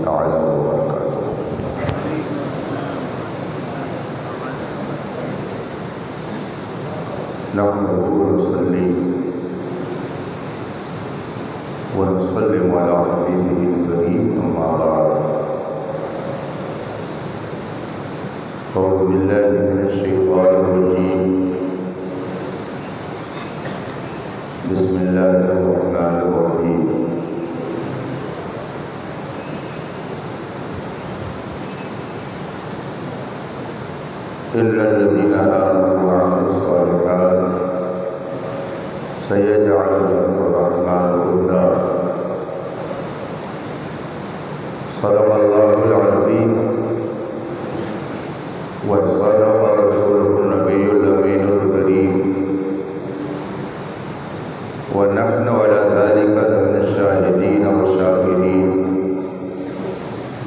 تعالی وبرکاتہ۔ نحمده ونصلي ونسلم على حبيبه الكريم، أما بعد، أعوذ بالله من الشيطان الرجيم، بسم الله الرحمن الرحيم۔ إن الذين آمنوا وعملوا الصالحات سيجعل لهم الرحمن ودا۔ صدق الله العظيم وصدق رسوله النبي الأمين الكريم، ونحن على ذلك من الشاهدين والشاكرين،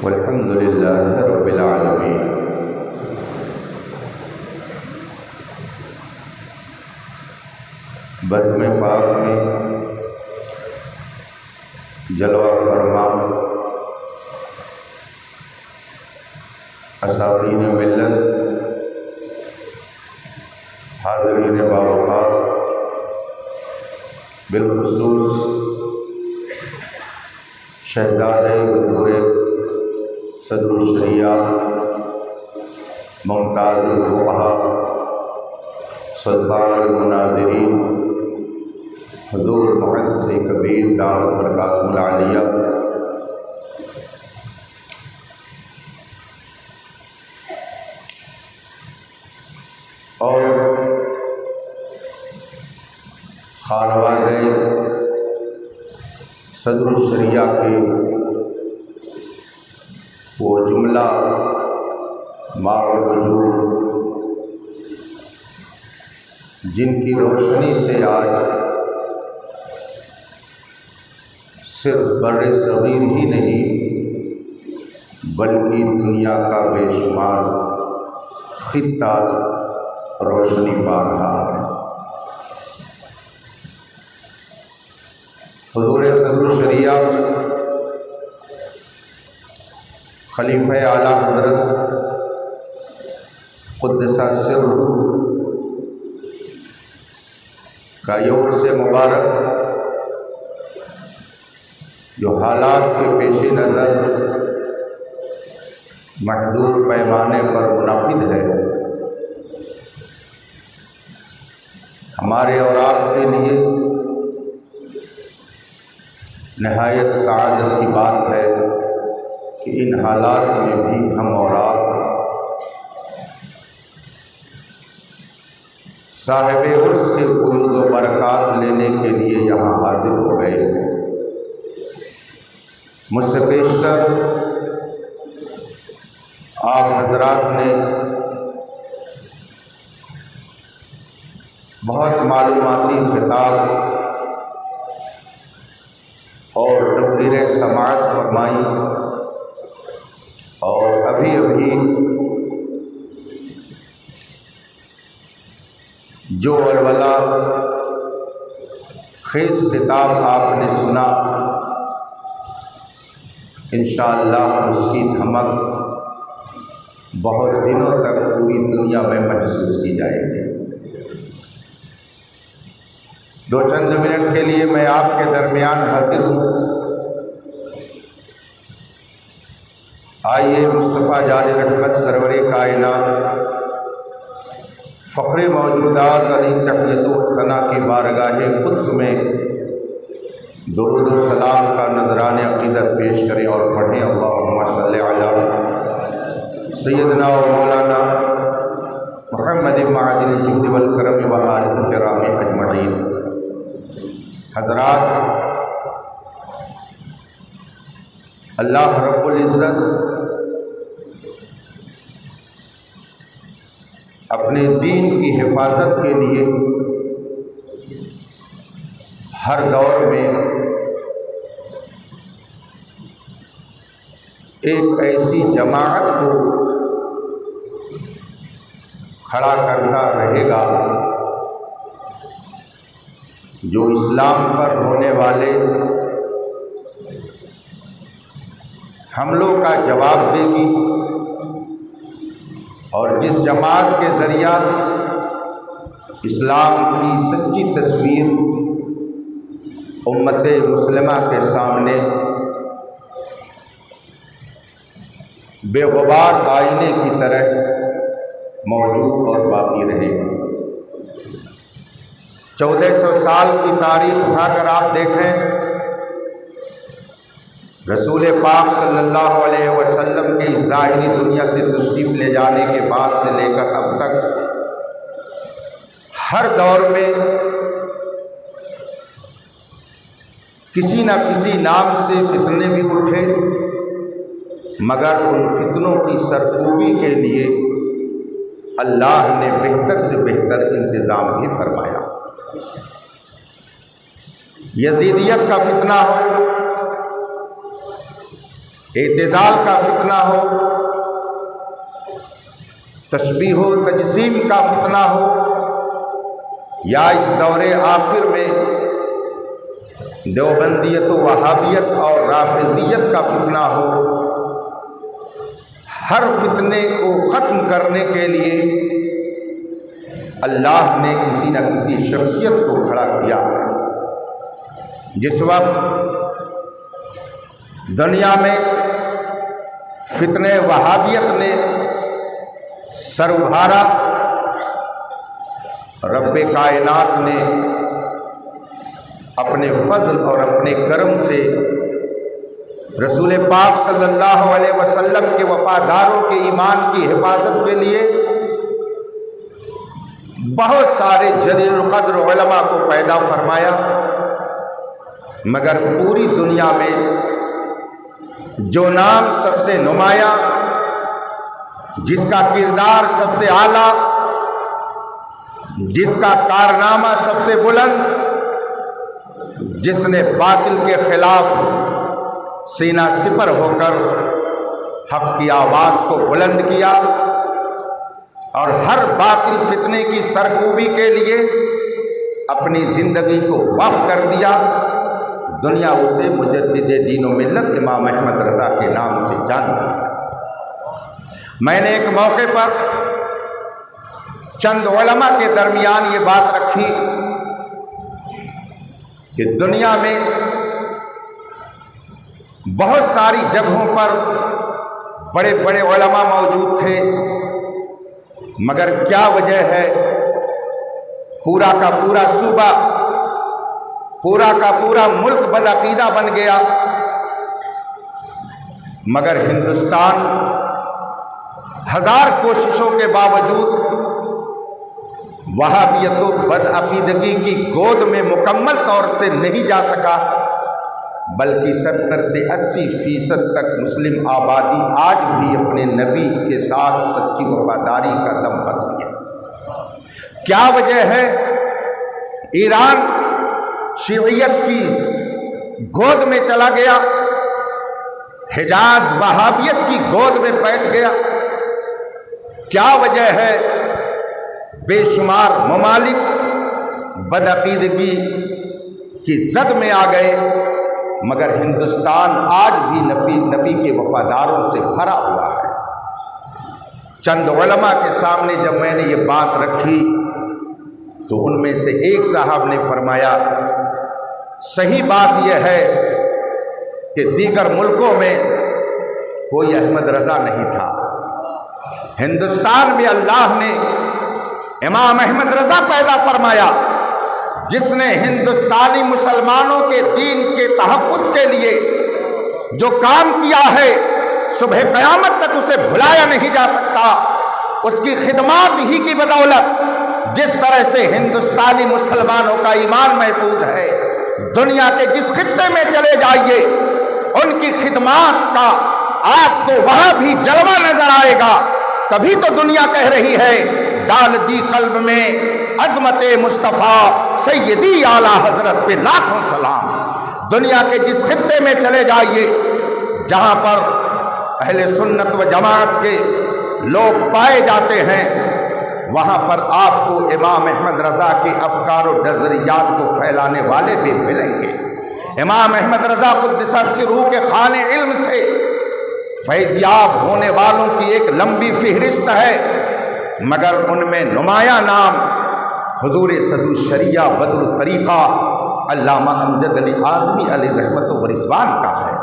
والحمد لله رب العالمين۔ بزم پاک میں جلوہ فرما اساتین ملت، حاضرین باوقار، بالخصوص شہزادے حضور صدر الشریعہ ممتاز الفقہاء سلطان المناظرین حضور محدث کبیر دعوت برکاتہ العالیہ، اور خانوادہ صدر الشریعہ کے وہ جملہ ماں و بزرگ جن کی روشنی سے آج صرف بر صغیر ہی نہیں بلکہ دنیا کا بے شمار خطہ روشنی پا رہا ہے۔ حضور صدر الشریعہ خلیفہ اعلیٰ حضرت قدس سرہ کا یہ عرص مبارک جو حالات کے پیش نظر محدود پیمانے پر منعقد ہے، ہمارے اور آپ کے لیے نہایت سعادت کی بات ہے کہ ان حالات میں بھی ہم اور آپ صاحب عرص سے فیوض و برکات لینے کے لیے یہاں حاضر ہو گئے۔ مجھ سے پیشتر آپ حضرات نے بہت معلوماتی خطاب اور تقریر سماعت فرمائی، اور ابھی جو ولولہ خیز خطاب آپ نے سنا، انشاءاللہ اس کی دھمک بہت دنوں تک پوری دنیا میں محسوس کی جائے گی۔ دو چند منٹ کے لیے میں آپ کے درمیان حاضر ہوں۔ آئیے مصطفیٰ جان رحمت سرور کائنات فخر موجودات علی تحیت و ثنا کی بارگاہ قدس میں درود و سلام کا نذران عقیدت پیش کریں اور پڑھیں۔ اللہم صلی علی سیدنا و مولانا محمد معدن الجود والکرم و آلہ الکرام اجمعین۔ حضرات، اللہ رب العزت اپنے دین کی حفاظت کے لیے ہر دور میں ایک ایسی جماعت کو کھڑا کرتا رہے گا جو اسلام پر ہونے والے حملوں کا جواب دے گی، اور جس جماعت کے ذریعہ اسلام کی سچی تصویر امت مسلمہ کے سامنے بے غبار آئینے کی طرح موجود اور باقی رہے گی۔ 1400 سال کی تاریخ اٹھا کر آپ دیکھیں، رسول پاک صلی اللہ علیہ وسلم کے اس ظاہری دنیا سے تشریف لے جانے کے بعد سے لے کر اب تک ہر دور میں کسی نہ کسی نام سے فتنے بھی اٹھے، مگر ان فتنوں کی سرکوبی کے لیے اللہ نے بہتر سے بہتر انتظام بھی فرمایا۔ یزیدیت کا فتنہ ہو، اعتزال کا فتنہ ہو، تشبیہ و تجسیم کا فتنہ ہو، یا اس دور آخر میں دیوبندیت و وہابیت اور رافضیت کا فتنہ ہو، ہر فتنے کو ختم کرنے کے لیے اللہ نے کسی نہ کسی شخصیت کو کھڑا کیا ہے۔ جس وقت دنیا میں فتنے وہابیت نے سر ابھارا، رب کائنات نے اپنے فضل اور اپنے کرم سے رسول پاک صلی اللہ علیہ وسلم کے وفاداروں کے ایمان کی حفاظت کے لیے بہت سارے جلیل القدر علماء کو پیدا فرمایا، مگر پوری دنیا میں جو نام سب سے نمایاں، جس کا کردار سب سے اعلیٰ، جس کا کارنامہ سب سے بلند، جس نے باطل کے خلاف سینہ سپر ہو کر حق کی آواز کو بلند کیا اور ہر باطل فتنے کی سرکوبی کے لیے اپنی زندگی کو وقف کر دیا، دنیا اسے مجدد دین و ملت امام احمد رضا کے نام سے جانتی ہے۔ میں نے ایک موقع پر چند علماء کے درمیان یہ بات رکھی کہ دنیا میں بہت ساری جگہوں پر بڑے بڑے علماء موجود تھے، مگر کیا وجہ ہے پورا کا پورا صوبہ، پورا کا پورا ملک بدعقیدہ بن گیا، مگر ہندوستان ہزار کوششوں کے باوجود وہابیت و بدعقیدگی کی گود میں مکمل طور سے نہیں جا سکا، بلکہ 70 سے 80% تک مسلم آبادی آج بھی اپنے نبی کے ساتھ سچی وفاداری کا دم بھرتی ہے۔ کیا وجہ ہے؟ ایران شیعیت کی گود میں چلا گیا، حجاز وہابیت کی گود میں بیٹھ گیا۔ کیا وجہ ہے؟ بے شمار ممالک بدعقیدگی کی زد میں آ گئے، مگر ہندوستان آج بھی نبی کے وفاداروں سے بھرا ہوا ہے۔ چند علماء کے سامنے جب میں نے یہ بات رکھی تو ان میں سے ایک صاحب نے فرمایا، صحیح بات یہ ہے کہ دیگر ملکوں میں کوئی احمد رضا نہیں تھا، ہندوستان میں اللہ نے امام احمد رضا پیدا فرمایا، جس نے ہندوستانی مسلمانوں کے دین کے تحفظ کے لیے جو کام کیا ہے صبح قیامت تک اسے بھلایا نہیں جا سکتا۔ اس کی خدمات ہی کی بدولت جس طرح سے ہندوستانی مسلمانوں کا ایمان محفوظ ہے، دنیا کے جس خطے میں چلے جائیے ان کی خدمات کا آپ کو وہاں بھی جلوہ نظر آئے گا۔ تبھی تو دنیا کہہ رہی ہے ڈال دی قلب میں عظمت مصطفیٰ سیدی اعلیٰ حضرت پہ لاکھوں سلام۔ دنیا کے جس خطے میں چلے جائیے جہاں پر اہل سنت و جماعت کے لوگ پائے جاتے ہیں، وہاں پر آپ کو امام احمد رضا کے افکار و نظریات کو پھیلانے والے بھی ملیں گے۔ امام احمد رضا قدس سرہ کے خانے علم سے فیضیاب ہونے والوں کی ایک لمبی فہرست ہے، مگر ان میں نمایاں نام حضور صدر الشریعہ بدر الطریقہ علامہ امجد علی اعظمی علیہ رحمت و رضوان کا ہے۔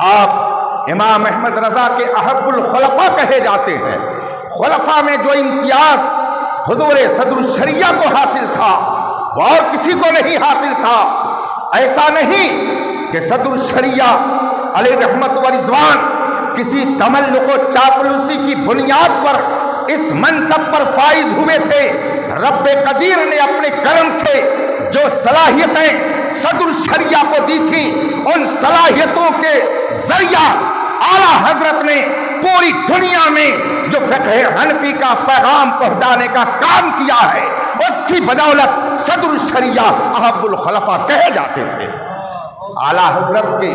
آپ امام احمد رضا کے احب الخلفاء کہے جاتے ہیں۔ خلفاء میں جو امتیاز حضور صدر الشریعہ کو حاصل تھا وہ اور کسی کو نہیں حاصل تھا۔ ایسا نہیں کہ صدر الشریعہ علیہ رحمت و رضوان کسی تملق و چاپلوسی کی بنیاد پر اس منصب پر فائز ہوئے تھے۔ رب قدیر نے اپنے کرم سے جو صلاحیتیں صدر الشریعہ کو دی تھیں، ان صلاحیتوں کے ذریعہ اعلیٰ حضرت نے پوری دنیا میں جو فقہ حنفی کا پیغام پہنچانے کا کام کیا ہے، اس کی بدولت صدر الشریعہ احب الخلفاء کہے جاتے تھے۔ اعلیٰ حضرت کے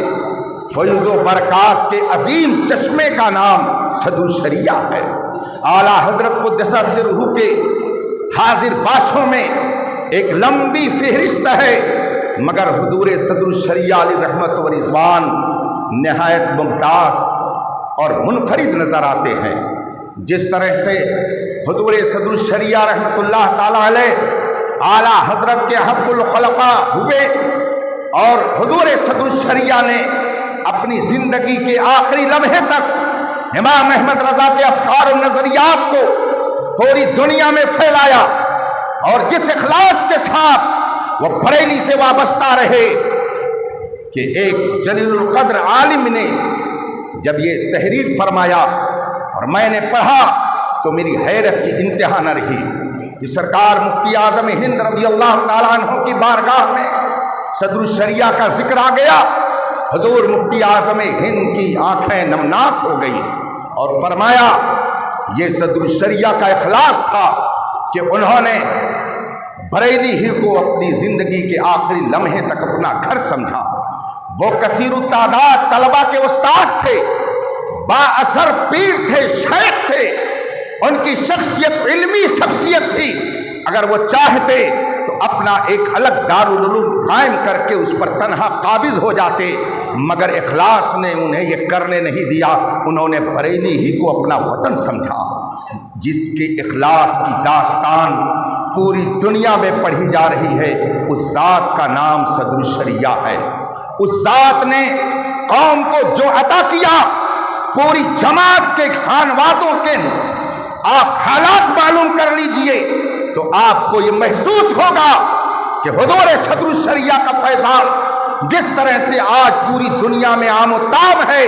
فیض و برکات کے عظیم چشمے کا نام صدر الشریعہ ہے۔ اعلیٰ حضرت قدس سرہ کے حاضر باشوں میں ایک لمبی فہرست ہے، مگر حضور صدر الشریعہ علیہ رحمت و رضوان نہایت ممتاز اور منفرد نظر آتے ہیں۔ جس طرح سے حضور صدر الشریعہ رحمت اللہ تعالی علیہ اعلیٰ حضرت کے حب الخلفاء ہوئے، اور حضور صدر الشریعہ نے اپنی زندگی کے آخری لمحے تک امام احمد رضا کے افکار و نظریات کو پوری دنیا میں پھیلایا، اور جس اخلاص کے ساتھ وہ بریلی سے وابستہ رہے کہ ایک جلیل القدر عالم نے جب یہ تحریر فرمایا اور میں نے پڑھا تو میری حیرت کی انتہا نہ رہی کہ سرکار مفتی اعظم ہند رضی اللہ تعالیٰ عنہ کی بارگاہ میں صدر الشریعہ کا ذکر آ گیا۔ حضور مفتی اعظم ہند کی آنکھیں نمناک ہو گئیں اور فرمایا یہ صدر الشریعہ کا اخلاص تھا کہ انہوں نے بریلی ہی کو اپنی زندگی کے آخری لمحے تک اپنا گھر سمجھا۔ وہ کثیر التعداد طلبہ کے استاذ تھے، با اثر پیر تھے، شیخ تھے، ان کی شخصیت علمی شخصیت تھی۔ اگر وہ چاہتے تو اپنا ایک الگ دارالعلوم قائم کر کے اس پر تنہا قابض ہو جاتے، مگر اخلاص نے انہیں یہ کرنے نہیں دیا۔ انہوں نے بریلی ہی کو اپنا وطن سمجھا۔ جس کے اخلاص کی داستان پوری دنیا میں پڑھی جا رہی ہے، اس ذات کا نام صدر الشریعہ ہے۔ اس ذات نے قوم کو جو عطا کیا، پوری جماعت کے خانوادوں کے آپ حالات معلوم کر لیجئے تو آپ کو یہ محسوس ہوگا کہ حضور صدر الشریعہ کا فیضان جس طرح سے آج پوری دنیا میں عام و تاب ہے،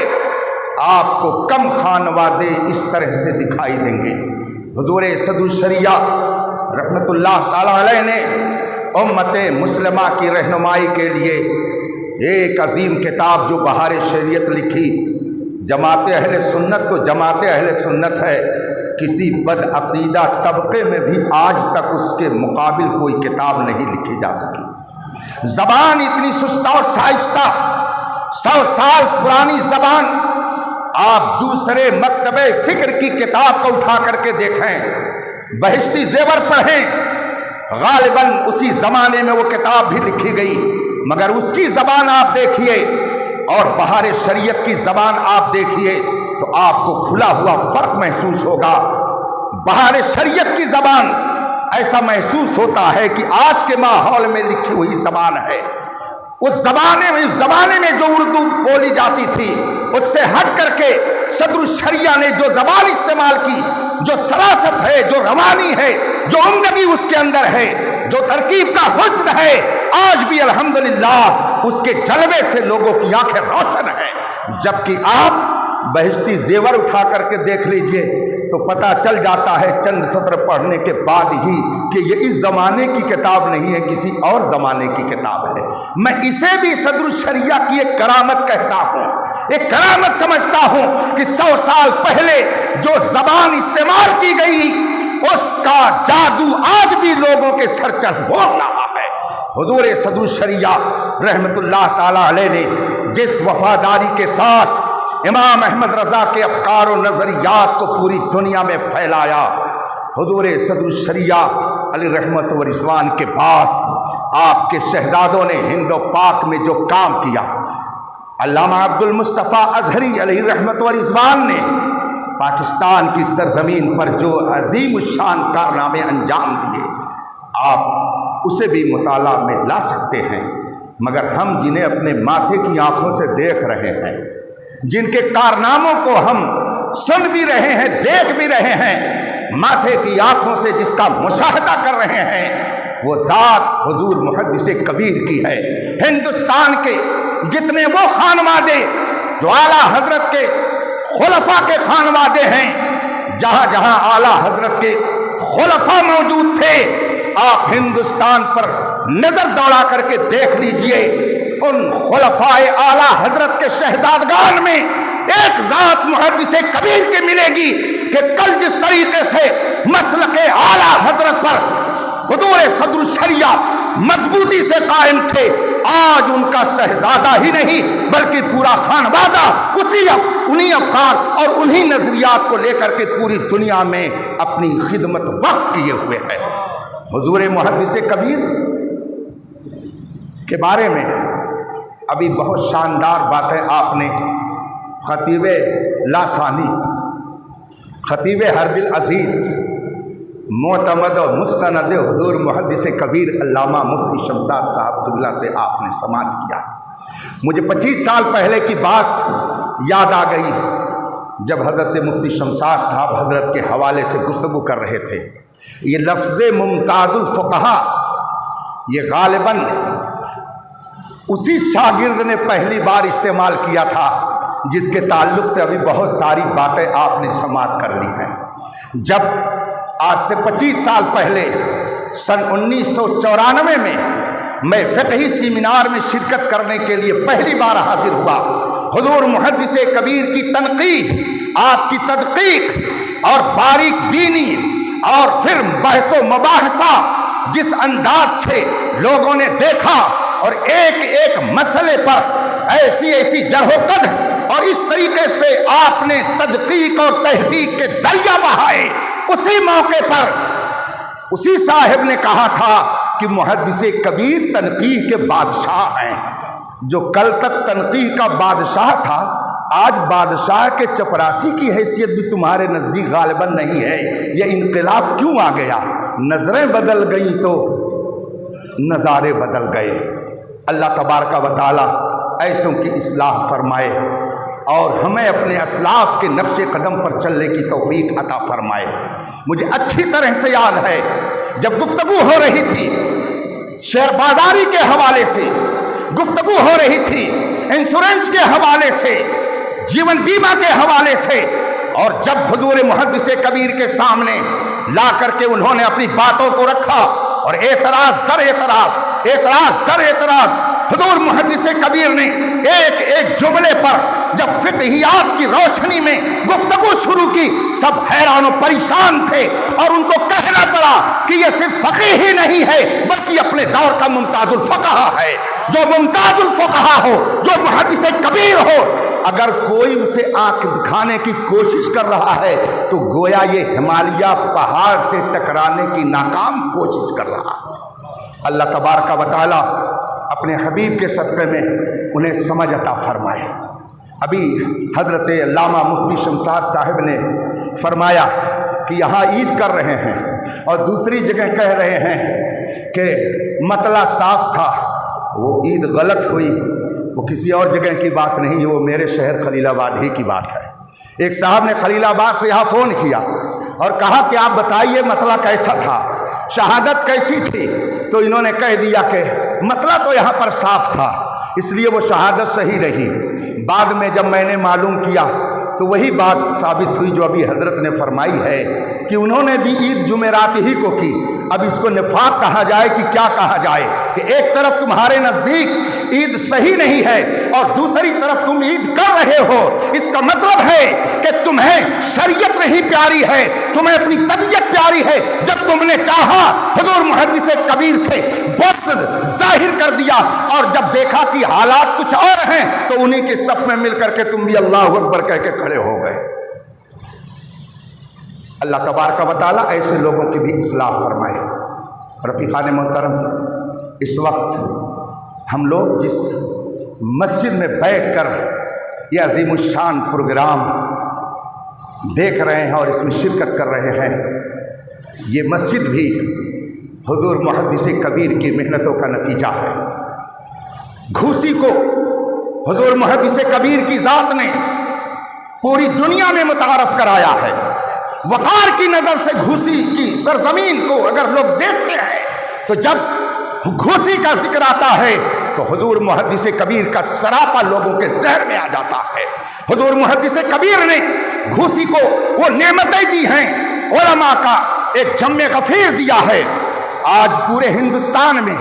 آپ کو کم خانوادے اس طرح سے دکھائی دیں گے۔ حضور صدر الشریعہ رحمت اللہ تعالی علیہ نے امت مسلمہ کی رہنمائی کے لیے ایک عظیم کتاب جو بہار شریعت لکھی۔ جماعت اہل سنت تو جماعت اہل سنت ہے، کسی بد عقیدہ طبقے میں بھی آج تک اس کے مقابل کوئی کتاب نہیں لکھی جا سکی۔ زبان اتنی سستہ اور شائستہ، 100 سال پرانی زبان، آپ دوسرے مکتبہ فکر کی کتاب کو اٹھا کر کے دیکھیں، بہشتی زیور پڑھیں، غالباً اسی زمانے میں وہ کتاب بھی لکھی گئی، مگر اس کی زبان آپ دیکھیے اور بہار شریعت کی زبان آپ دیکھیے تو آپ کو کھلا ہوا فرق محسوس ہوگا۔ بہار شریعت کی زبان ایسا محسوس ہوتا ہے کہ آج کے ماحول میں لکھی ہوئی زبان ہے۔ اس زمانے میں جو اردو بولی جاتی تھی اس سے ہٹ کر کے صدر الشریعہ نے جو زبان استعمال کی، جو سلاست ہے، جو روانی ہے، جو عمدگی اس کے اندر ہے، جو ترکیب کا حسن ہے، آج بھی الحمدللہ اس کے جلوے سے لوگوں کی آنکھیں روشن ہیں۔ جبکہ آپ بہشتی زیور اٹھا کر کے دیکھ لیجئے تو پتہ چل جاتا ہے چند سطر پڑھنے کے بعد ہی کہ یہ اس زمانے کی کتاب نہیں ہے، کسی اور زمانے کی کتاب ہے۔ میں اسے بھی صدر الشریعہ کی ایک کرامت کہتا ہوں، ایک کرامت سمجھتا ہوں کہ 100 سال پہلے جو زبان استعمال کی گئی اس کا جادو آج بھی لوگوں کے سر چڑھ بول رہا ہے۔ حضور صدر الشریعہ رحمت اللہ تعالی علیہ نے جس وفاداری کے ساتھ امام احمد رضا کے افکار و نظریات کو پوری دنیا میں پھیلایا، حضور صدر الشریعہ علیہ رحمت و رضوان کے بعد آپ کے شہزادوں نے ہند و پاک میں جو کام کیا، علامہ عبد المصطفیٰ اظہری علیہ رحمت و رضوان نے پاکستان کی سرزمین پر جو عظیم الشان کارنامے انجام دیے، آپ اسے بھی مطالعہ میں لا سکتے ہیں، مگر ہم جنہیں اپنے ماتھے کی آنکھوں سے دیکھ رہے ہیں، جن کے کارناموں کو ہم سن بھی رہے ہیں، دیکھ بھی رہے ہیں، ماتھے کی آنکھوں سے جس کا مشاہدہ کر رہے ہیں، وہ ذات حضور محدث کبیر کی ہے۔ ہندوستان کے جتنے وہ خانوادے جو اعلیٰ حضرت کے خلفاء کے خانوادے ہیں، جہاں جہاں اعلیٰ حضرت کے خلفاء موجود تھے، آپ ہندوستان پر نظر دوڑا کر کے دیکھ لیجئے، ان خلفاء اعلیٰ حضرت کے شہزادگان میں ایک ذات محدث کبیر کی ملے گی کہ کل جس طریقے سے مسلک اعلیٰ حضرت پر حضور صدر الشریعہ مضبوطی سے قائم تھے، آج ان کا شہزادہ ہی نہیں بلکہ پورا خانوادہ انہی افکار اور انہی نظریات کو لے کر کے پوری دنیا میں اپنی خدمت وقف کیے ہوئے ہے۔ حضور محدث کبیر کے بارے میں ابھی بہت شاندار باتیں آپ نے خطیب لاسانی، خطیب ہردل عزیز، معتمد و مستند حضور محدث کبیر علامہ مفتی شمشاد صاحب قبلہ سے آپ نے سماعت کیا۔ مجھے 25 سال پہلے کی بات یاد آ گئی جب حضرت مفتی شمشاد صاحب حضرت کے حوالے سے گفتگو کر رہے تھے۔ یہ لفظ ممتاز الفقہا یہ غالباً اسی شاگرد نے پہلی بار استعمال کیا تھا جس کے تعلق سے ابھی بہت ساری باتیں آپ نے سماعت کر لی ہیں۔ جب آج سے 25 سال پہلے سن 1994 میں فقہی سیمینار میں شرکت کرنے کے لیے پہلی بار حاضر ہوا، حضور محدث کبیر کی تنقیح، آپ کی تدقیق اور باریک بینی اور پھر بحث و مباحثہ جس انداز سے لوگوں نے دیکھا اور ایک ایک مسئلے پر ایسی جرح و قدح اور اس طریقے سے آپ نے تدقیق اور تحقیق کے دریا بہائے، اسی موقع پر اسی صاحب نے کہا تھا کہ محدث کبیر تنقیح کے بادشاہ ہیں۔ جو کل تک تنقیح کا بادشاہ تھا، آج بادشاہ کے چپراسی کی حیثیت بھی تمہارے نزدیک غالباً نہیں ہے۔ یہ انقلاب کیوں آ گیا؟ نظریں بدل گئیں تو نظارے بدل گئے۔ اللہ تبارک و تعالی ایسوں کی اصلاح فرمائے اور ہمیں اپنے اسلاف کے نقش قدم پر چلنے کی توفیق عطا فرمائے۔ مجھے اچھی طرح سے یاد ہے جب گفتگو ہو رہی تھی شیئر بازاری کے حوالے سے، گفتگو ہو رہی تھی انشورنس کے حوالے سے، جیون بیمہ کے حوالے سے، اور جب حضور محدث کبیر کے سامنے لا کر کے انہوں نے اپنی باتوں کو رکھا اور اعتراض در اعتراض حضور محدث کبیر نے ایک ایک جملے پر جب فقہیات کی روشنی میں گفتگو شروع کی، سب حیران و پریشان تھے اور ان کو کہنا پڑا کہ یہ صرف فقیہ ہی نہیں ہے بلکہ اپنے دور کا ممتاز الفقہا ہے۔ جو ممتاز الفقہا ہو، جو محدث کبیر ہو، اگر کوئی اسے آنکھ دکھانے کی کوشش کر رہا ہے تو گویا یہ ہمالیہ پہاڑ سے ٹکرانے کی ناکام کوشش کر رہا ہے۔ اللہ تبارک و تعالی اپنے حبیب کے صدقے میں انہیں سمجھ عطا فرمائے۔ ابھی حضرت علامہ مفتی شمشاد صاحب نے فرمایا کہ یہاں عید کر رہے ہیں اور دوسری جگہ کہہ رہے ہیں کہ مطلع صاف تھا، وہ عید غلط ہوئی، وہ کسی اور جگہ کی بات نہیں، وہ میرے شہر خلیل آباد ہی کی بات ہے۔ ایک صاحب نے خلیل آباد سے یہاں فون کیا اور کہا کہ آپ بتائیے مطلع کیسا تھا، شہادت کیسی تھی؟ تو انہوں نے کہہ دیا کہ مطلع تو یہاں پر صاف تھا، اس لیے وہ شہادت صحیح رہی۔ بعد میں جب میں نے معلوم کیا تو وہی بات ثابت ہوئی جو ابھی حضرت نے فرمائی ہے کہ انہوں نے بھی عید جمعرات ہی کو کی۔ اب اس کو نفاق کہا جائے کہ کیا کہا جائے کہ ایک طرف تمہارے نزدیک عید صحیح نہیں ہے اور دوسری طرف تم عید کر رہے ہو، اس کا مطلب ہے کہ تمہیں شریعت نہیں پیاری ہے، تمہیں اپنی طبیعت پیاری ہے۔ جب تم نے چاہا حضور محدث کبیر سے بغض ظاہر کر دیا اور جب دیکھا کہ حالات کچھ اور ہیں تو انہی کے صف میں مل کر کے تم بھی اللہ اکبر کہہ کے کھڑے ہو گئے۔ اللہ تبارک و تعالیٰ ایسے لوگوں کی بھی اصلاح فرمائے۔ رفیقان محترم، اس وقت ہم لوگ جس مسجد میں بیٹھ کر یہ عظیم الشان پروگرام دیکھ رہے ہیں اور اس میں شرکت کر رہے ہیں، یہ مسجد بھی حضور محدث کبیر کی محنتوں کا نتیجہ ہے۔ گھوسی کو حضور محدث کبیر کی ذات نے پوری دنیا میں متعارف کرایا ہے۔ وقار کی نظر سے گھوسی کی سرزمین کو اگر لوگ دیکھتے ہیں تو جب گھوسی کا ذکر آتا ہے تو حضور محدث کبیر کا سراپا لوگوں کے ذہن میں آ جاتا ہے۔ حضور محدث کبیر نے گھوسی کو وہ نعمتیں دی ہیں، علماء کا ایک جمع غفیر دیا ہے۔ آج پورے ہندوستان میں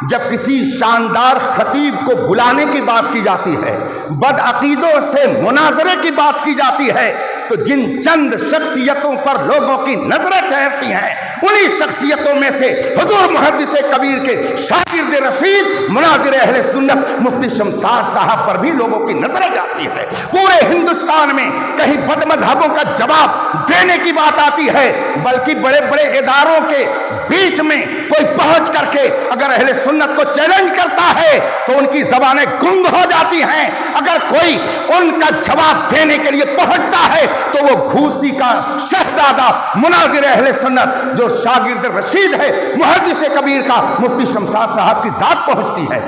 جب کسی شاندار خطیب کو بلانے کی بات کی جاتی ہے، بدعقیدوں سے مناظرے کی بات کی جاتی ہے، تو جن چند شخصیتوں پر لوگوں کی نظریں ٹھہرتی ہیں انہی شخصیتوں میں سے حضور محدث کبیر کے شاگرد رشید مناظر اہل سنت مفتی شمساد صاحب پر بھی لوگوں کی نظریں جاتی ہے۔ پورے ہندوستان میں کہیں بد مذہبوں کا جواب دینے کی بات آتی ہے، بلکہ بڑے بڑے اداروں کے بیچ میں کوئی پہنچ کر کے اگر اہل سنت کو چیلنج کرتا ہے تو ان کی زبانیں گنگ ہو جاتی ہیں۔ اگر کوئی ان کا جواب دینے کے لیے پہنچتا ہے تو وہ گھوسی کا شہزادہ مناظر اہل سنت جو شاگرد رشید ہے محدث کبیر کا مفتی شمساد صاحب کی ذات پہنچتی ہے۔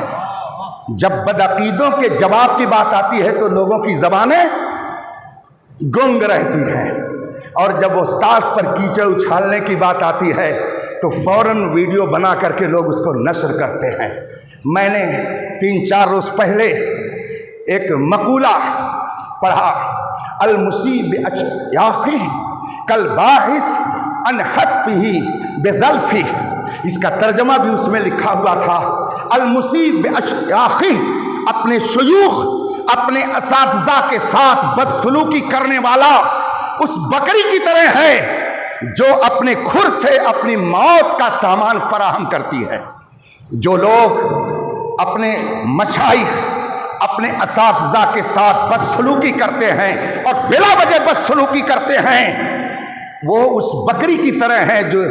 جب بدعقیدوں کے جواب کی بات آتی ہے تو لوگوں کی زبانیں گنگ رہتی ہیں، اور جب استاذ پر کیچڑ اچھالنے کی بات آتی ہے تو فوراً ویڈیو بنا کر کے لوگ اس کو نشر کرتے ہیں۔ میں نے 3-4 روز پہلے ایک مقولہ پڑھا، المصیب اشیاخی کالباحث عن حتفہ بظلفہ، اس کا ترجمہ بھی اس میں لکھا ہوا تھا، المصیب اشیاخی، اپنے شیوخ اپنے اساتذہ کے ساتھ بدسلوکی کرنے والا اس بکری کی طرح ہے جو اپنے کھر سے اپنی موت کا سامان فراہم کرتی ہے۔ جو لوگ اپنے مشائخ اپنے اساتذہ کے ساتھ بدسلوکی کرتے ہیں اور بلا وجہ بدسلوکی کرتے ہیں، وہ اس بکری کی طرح ہے جو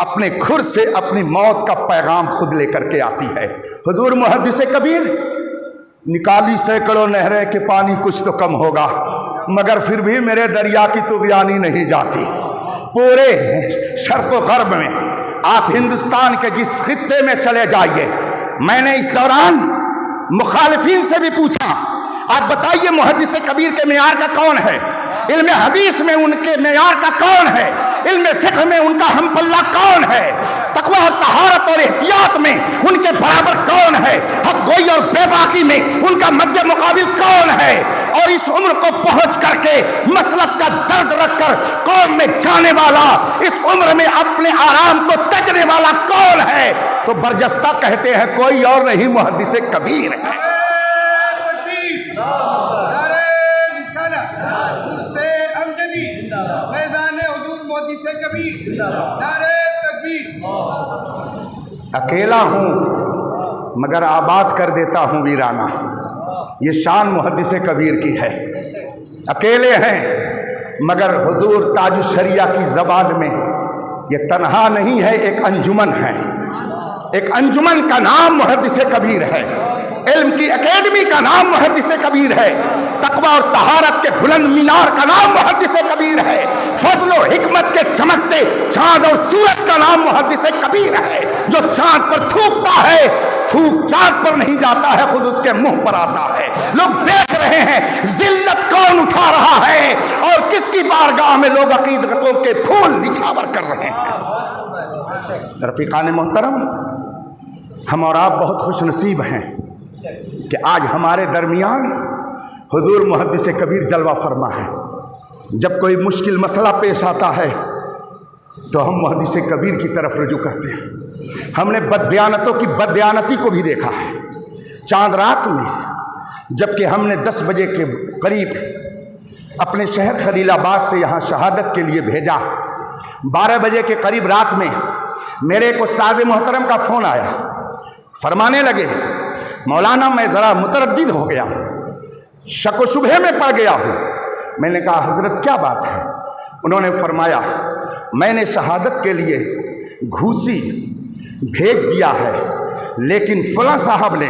اپنے کھر سے اپنی موت کا پیغام خود لے کر کے آتی ہے۔ حضور محدث کبیر نکالی سینکڑوں نہریں کہ پانی کچھ تو کم ہوگا، مگر پھر بھی میرے دریا کی طغیانی نہیں جاتی۔ پورے شرق و غرب میں آپ ہندوستان کے جس خطے میں چلے جائیے، میں نے اس دوران مخالفین سے بھی پوچھا، آپ بتائیے محدث کبیر کے معیار کا کون ہے؟ علم حدیث میں ان کے معیار کا کون ہے؟ علم فقہ میں ان کا ہم پلہ کون ہے؟ تقوی اور طہارت اور احتیاط میں ان کے برابر کون ہے؟ حق گوئی اور بے باکی میں ان کا مد مقابل کون ہے؟ اور اس عمر کو پہنچ کر کے مسلک کا درد رکھ کر قوم میں جانے والا، اس عمر میں اپنے آرام کو تجنے والا کون ہے؟ تو برجستہ کہتے ہیں کوئی اور نہیں، محدث کبیر ہے۔ اکیلا ہوں مگر آباد کر دیتا ہوں ویرانہ، یہ شان محدث کبیر کی ہے۔ اکیلے ہیں مگر حضور تاج الشریعہ کی زبان میں یہ تنہا نہیں ہے، ایک انجمن ہے، ایک انجمن کا نام محدث کبیر ہے، علم کی اکیڈمی کا نام محدث کبیر ہے، تقوی اور طہارت کے بلند مینار کا نام محدث کبیر ہے، فضل و حکمت کے چمکتے چاند اور سورج کا نام محدث کبیر ہے۔ جو چاند پر تھوکتا ہے، تھوک چاند پر نہیں جاتا ہے، خود اس کے منہ پر آتا ہے۔ لوگ دیکھ رہے ہیں ذلت کون اٹھا رہا ہے اور کس کی بارگاہ میں لوگ عقیدتوں کے پھول نچھاور کر رہے ہیں۔ رفیقان محترم، ہم اور آپ بہت خوش نصیب ہیں کہ آج ہمارے درمیان حضور محدث کبیر جلوہ فرما ہے۔ جب کوئی مشکل مسئلہ پیش آتا ہے تو ہم محدث کبیر کی طرف رجوع کرتے ہیں۔ ہم نے بددیانتوں کی بددیانتی کو بھی دیکھا ہے۔ چاند رات میں جب کہ ہم نے 10 بجے کے قریب اپنے شہر خلیل آباد سے یہاں شہادت کے لیے بھیجا، 12 بجے کے قریب رات میں میرے ایک استاد محترم کا فون آیا، فرمانے لگے مولانا میں ذرا متردد ہو گیا، شک و شبہے میں پڑ گیا ہوں۔ میں نے کہا حضرت کیا بات ہے؟ انہوں نے فرمایا میں نے شہادت کے لیے گھوسی بھیج دیا ہے، لیکن فلاں صاحب نے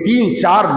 3-4